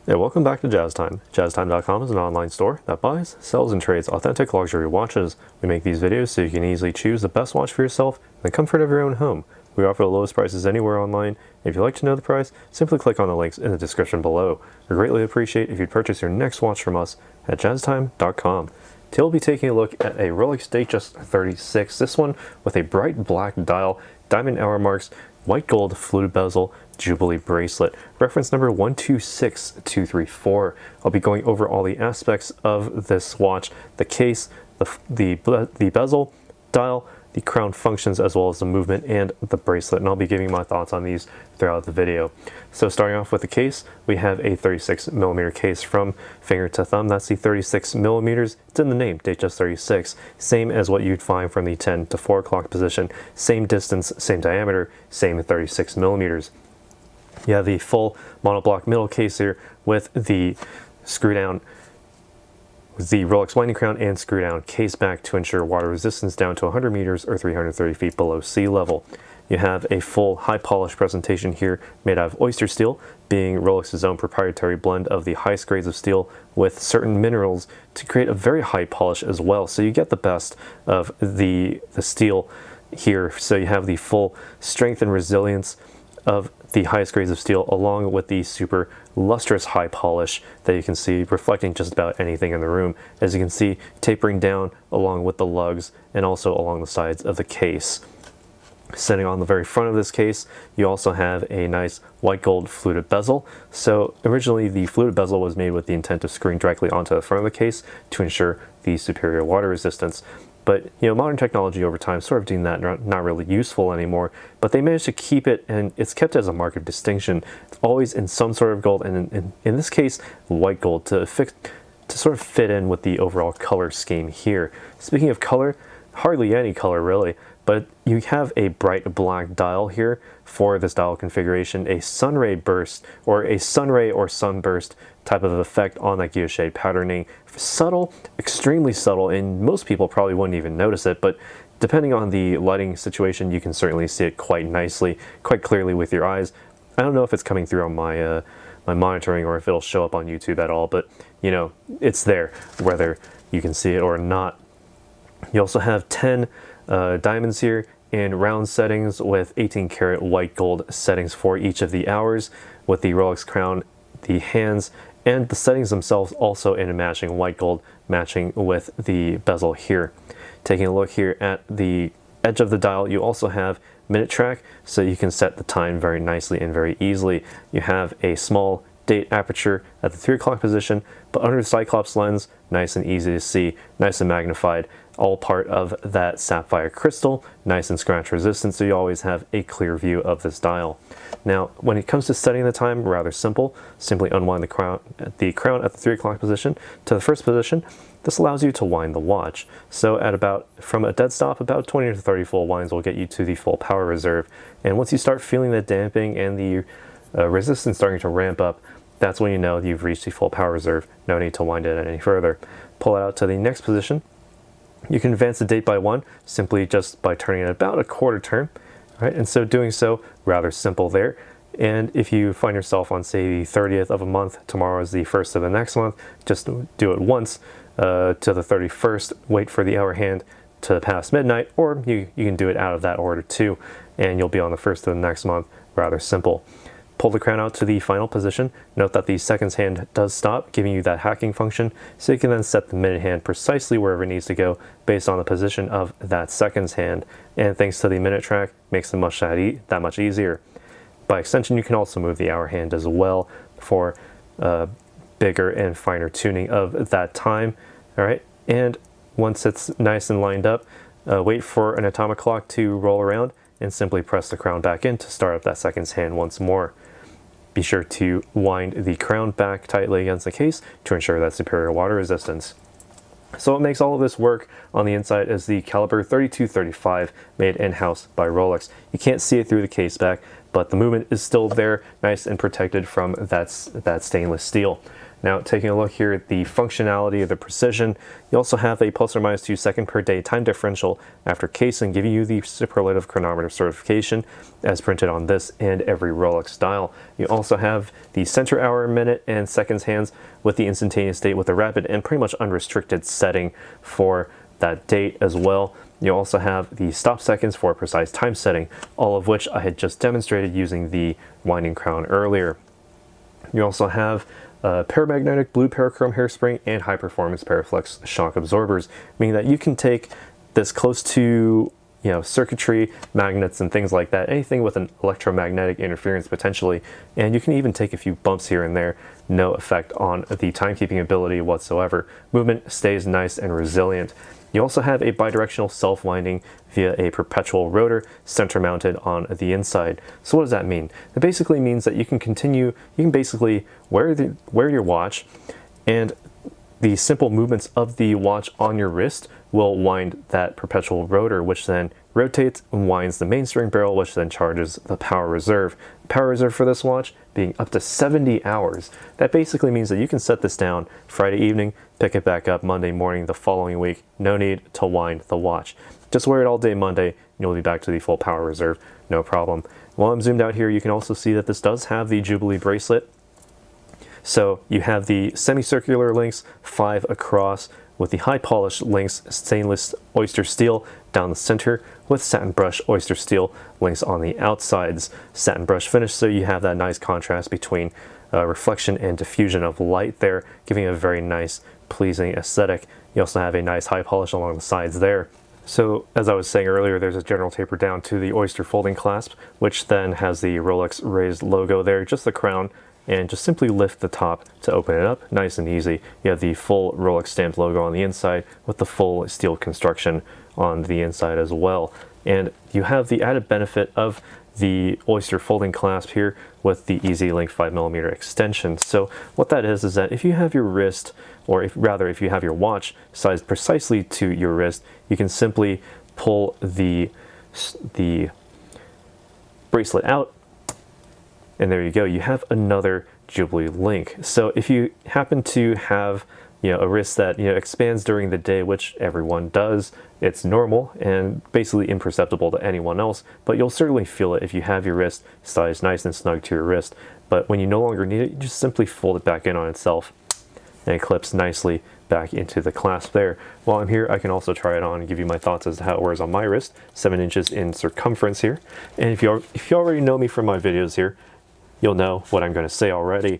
Yeah, welcome back to Jazz Time. JazzTime.com is an online store that buys, sells, and trades authentic luxury watches. We make these videos so you can easily choose the best watch for yourself in the comfort of your own home. We offer the lowest prices anywhere online. If you'd like to know the price, simply click on the links in the description below. We greatly appreciate if you'd purchase your next watch from us at JazzTime.com. Today we'll be taking a look at a Rolex Datejust 36, this one with a bright black dial, diamond hour marks, white gold fluted bezel Jubilee bracelet, reference number 126234. I'll be going over all the aspects of this watch, the case, the bezel, dial, the crown functions, as well as the movement and the bracelet, and I'll be giving my thoughts on these throughout the video. So starting off with the case, we have a 36mm case from finger to thumb. That's the 36mm. It's in the name, Datejust 36. Same as what you'd find from the 10 to 4 o'clock position. Same distance, same diameter, same 36mm. You have the full monoblock middle case here with the screw down, the Rolex winding crown and screw down case back to ensure water resistance down to 100 meters or 330 feet below sea level. You have a full high polish presentation here made out of oyster steel, being Rolex's own proprietary blend of the highest grades of steel with certain minerals to create a very high polish as well. So you get the best of the steel here. So you have the full strength and resilience of the highest grades of steel, along with the super lustrous high polish that you can see reflecting just about anything in the room. As you can see, tapering down along with the lugs and also along the sides of the case. Sitting on the very front of this case, you also have a nice white gold fluted bezel. So originally the fluted bezel was made with the intent of screwing directly onto the front of the case to ensure the superior water resistance. But you know, modern technology over time sort of deemed that not really useful anymore, but they managed to keep it, and it's kept as a mark of distinction. It's always in some sort of gold, and in this case, white gold, to sort of fit in with the overall color scheme here. Speaking of color, hardly any color really, but you have a bright black dial here for this dial configuration, a sunray burst or a sunray or sunburst type of effect on that guilloche patterning. Subtle, extremely subtle, and most people probably wouldn't even notice it, but depending on the lighting situation, you can certainly see it quite nicely, quite clearly with your eyes. I don't know if it's coming through on my my monitoring or if it'll show up on YouTube at all, but you know, it's there whether you can see it or not. You also have 10 diamonds here in round settings with 18 karat white gold settings for each of the hours, with the Rolex crown, the hands, and the settings themselves also in a matching white gold, matching with the bezel here. Taking a look here at the edge of the dial, you also have minute track, so you can set the time very nicely and very easily. You have a small date aperture at the 3 o'clock position, but under the Cyclops lens, nice and easy to see, nice and magnified, all part of that sapphire crystal, nice and scratch resistant, so you always have a clear view of this dial. Now, when it comes to setting the time, rather simple. Simply unwind the crown at the 3 o'clock position to the first position. This allows you to wind the watch. So at about, from a dead stop, about 20 to 30 full winds will get you to the full power reserve. And once you start feeling the damping and the resistance starting to ramp up, that's when you know you've reached the full power reserve. No need to wind it any further. Pull it out to the next position. You can advance the date by 1 simply just by turning it about a quarter turn. Right? And so doing so, rather simple there. And if you find yourself on, say, the 30th of a month, tomorrow is the 1st of the next month, just do it once to the 31st, wait for the hour hand to pass midnight, or you can do it out of that order too, and you'll be on the 1st of the next month. Rather simple. Pull the crown out to the final position. Note that the seconds hand does stop, giving you that hacking function, so you can then set the minute hand precisely wherever it needs to go based on the position of that seconds hand. And thanks to the minute track, makes it that much easier. By extension, you can also move the hour hand as well for bigger and finer tuning of that time. All right, and once it's nice and lined up, wait for an atomic clock to roll around and simply press the crown back in to start up that seconds hand once more. Be sure to wind the crown back tightly against the case to ensure that superior water resistance. So what makes all of this work on the inside is the caliber 3235 made in-house by Rolex. You can't see it through the case back, but the movement is still there, nice and protected from that stainless steel. Now, taking a look here at the functionality of the precision, you also have a plus or minus 2 second per day time differential after casing, giving you the superlative chronometer certification as printed on this and every Rolex dial. You also have the center hour, minute, and seconds hands with the instantaneous date with a rapid and pretty much unrestricted setting for that date as well. You also have the stop seconds for precise time setting, all of which I had just demonstrated using the winding crown earlier. You also have paramagnetic blue parachrome hairspring and high performance Paraflex shock absorbers, meaning that you can take this close to circuitry, magnets, and things like that, anything with an electromagnetic interference potentially, and you can even take a few bumps here and there, no effect on the timekeeping ability whatsoever. Movement stays nice and resilient. You also have a bidirectional self-winding via a perpetual rotor center mounted on the inside. So what does that mean? It basically means that you can basically wear your watch, and the simple movements of the watch on your wrist will wind that perpetual rotor, which then rotates and winds the mainspring barrel, which then charges the power reserve. Power reserve for this watch being up to 70 hours. That basically means that you can set this down Friday evening, pick it back up Monday morning the following week. No need to wind the watch. Just wear it all day Monday, and you'll be back to the full power reserve, no problem. While I'm zoomed out here, you can also see that this does have the Jubilee bracelet. So you have the semicircular links, 5 across, with the high polished links stainless oyster steel down the center, with satin brush oyster steel links on the outsides. Satin brush finish, so you have that nice contrast between reflection and diffusion of light there, giving a very nice, pleasing aesthetic. You also have a nice high polish along the sides there. So as I was saying earlier, there's a general taper down to the oyster folding clasp, which then has the Rolex raised logo there, just the crown, and just simply lift the top to open it up, nice and easy. You have the full Rolex stamped logo on the inside with the full steel construction on the inside as well. And you have the added benefit of the oyster folding clasp here with the Easy Link 5mm extension. So what that is that if you have your wrist, or if you have your watch sized precisely to your wrist, you can simply pull the bracelet out, and there you go, you have another Jubilee link. So if you happen to have a wrist that expands during the day, which everyone does, it's normal and basically imperceptible to anyone else, but you'll certainly feel it if you have your wrist sized nice and snug to your wrist. But when you no longer need it, you just simply fold it back in on itself, and it clips nicely back into the clasp there. While I'm here, I can also try it on and give you my thoughts as to how it wears on my wrist. 7 inches in circumference here. And if you already know me from my videos here, you'll know what I'm going to say already.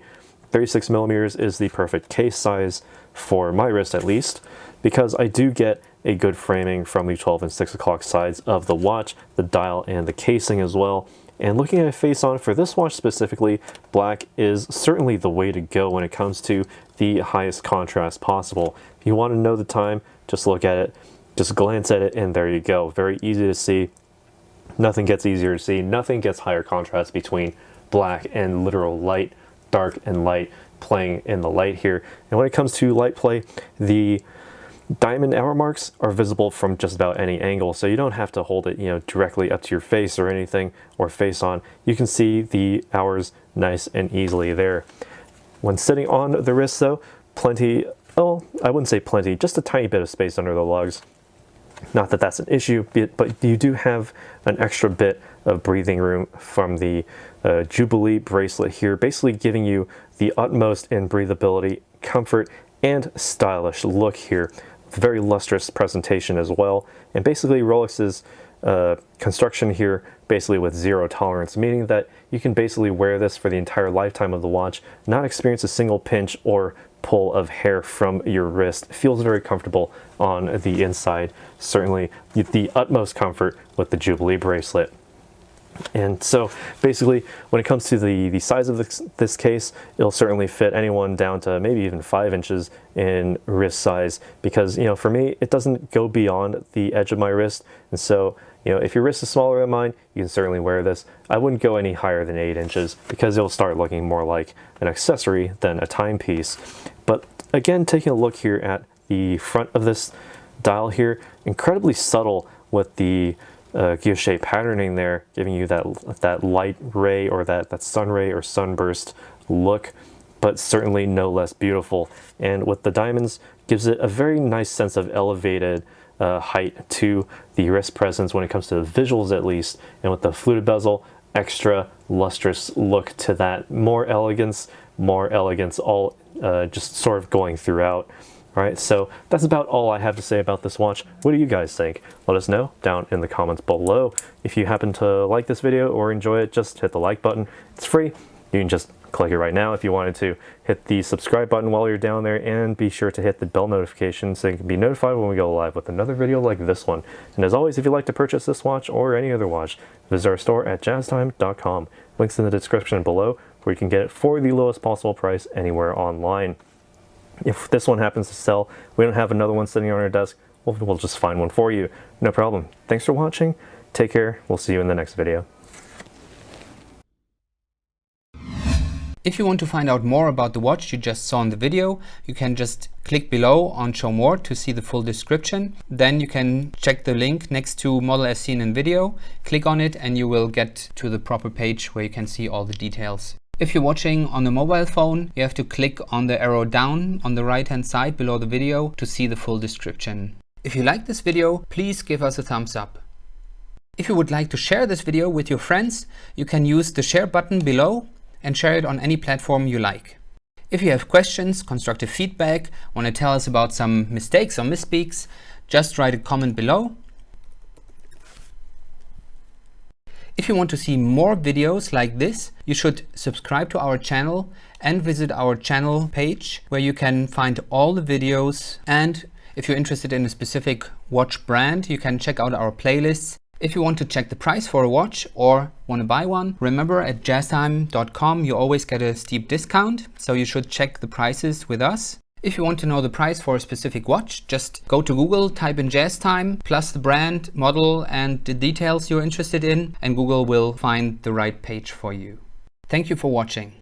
36mm is the perfect case size for my wrist, at least, because I do get a good framing from the 12 and 6 o'clock sides of the watch, the dial, and the casing as well. And looking at it face on, for this watch specifically, black is certainly the way to go when it comes to the highest contrast possible. If you want to know the time, just look at it, just glance at it, and there you go. Very easy to see. Nothing gets easier to see. Nothing gets higher contrast between black and literal light, dark and light, playing in the light here. And when it comes to light play, the diamond hour marks are visible from just about any angle, so you don't have to hold it directly up to your face or anything, or face on. You can see the hours nice and easily there. When sitting on the wrist though, plenty, oh, I wouldn't say plenty, just a tiny bit of space under the lugs. Not that that's an issue, but you do have an extra bit of breathing room from the Jubilee bracelet here, basically giving you the utmost in breathability, comfort, and stylish look here. Very lustrous presentation as well, and basically Rolex's construction here basically with zero tolerance, meaning that you can basically wear this for the entire lifetime of the watch, not experience a single pinch or pull of hair from your wrist. It feels very comfortable on the inside. Certainly the utmost comfort with the Jubilee bracelet. And so basically when it comes to the size of this case, it'll certainly fit anyone down to maybe even 5 inches in wrist size, because for me it doesn't go beyond the edge of my wrist. And so if your wrist is smaller than mine, you can certainly wear this. I wouldn't go any higher than 8 inches because it'll start looking more like an accessory than a timepiece. But again, taking a look here at the front of this dial here, incredibly subtle with the guilloche patterning there, giving you that light ray or that sun ray or sunburst look but certainly no less beautiful. And with the diamonds, gives it a very nice sense of elevated height to the wrist presence when it comes to the visuals at least. And with the fluted bezel, extra lustrous look to that. More elegance, all just sort of going throughout. All right, so that's about all I have to say about this watch. What do you guys think? Let us know down in the comments below. If you happen to like this video or enjoy it, just hit the like button. It's free. You can just click it right now. If you wanted to, hit the subscribe button while you're down there, and be sure to hit the bell notification so you can be notified when we go live with another video like this one. And as always, if you'd like to purchase this watch or any other watch, visit our store at jazztime.com. Links in the description below, where you can get it for the lowest possible price anywhere online. If this one happens to sell, we don't have another one sitting on our desk, we'll just find one for you. No problem. Thanks for watching. Take care. We'll see you in the next video. If you want to find out more about the watch you just saw in the video, you can just click below on Show More to see the full description. Then you can check the link next to Model as seen in video, click on it, and you will get to the proper page where you can see all the details. If you're watching on a mobile phone, you have to click on the arrow down on the right hand side below the video to see the full description. If you like this video, please give us a thumbs up. If you would like to share this video with your friends, you can use the share button below and share it on any platform you like. If you have questions, constructive feedback, want to tell us about some mistakes or misspeaks, just write a comment below. If you want to see more videos like this, you should subscribe to our channel and visit our channel page where you can find all the videos. And if you're interested in a specific watch brand, you can check out our playlists. If you want to check the price for a watch or want to buy one, remember at jazztime.com you always get a steep discount, so you should check the prices with us. If you want to know the price for a specific watch, just go to Google, type in JazzTime, plus the brand, model, and the details you're interested in, and Google will find the right page for you. Thank you for watching.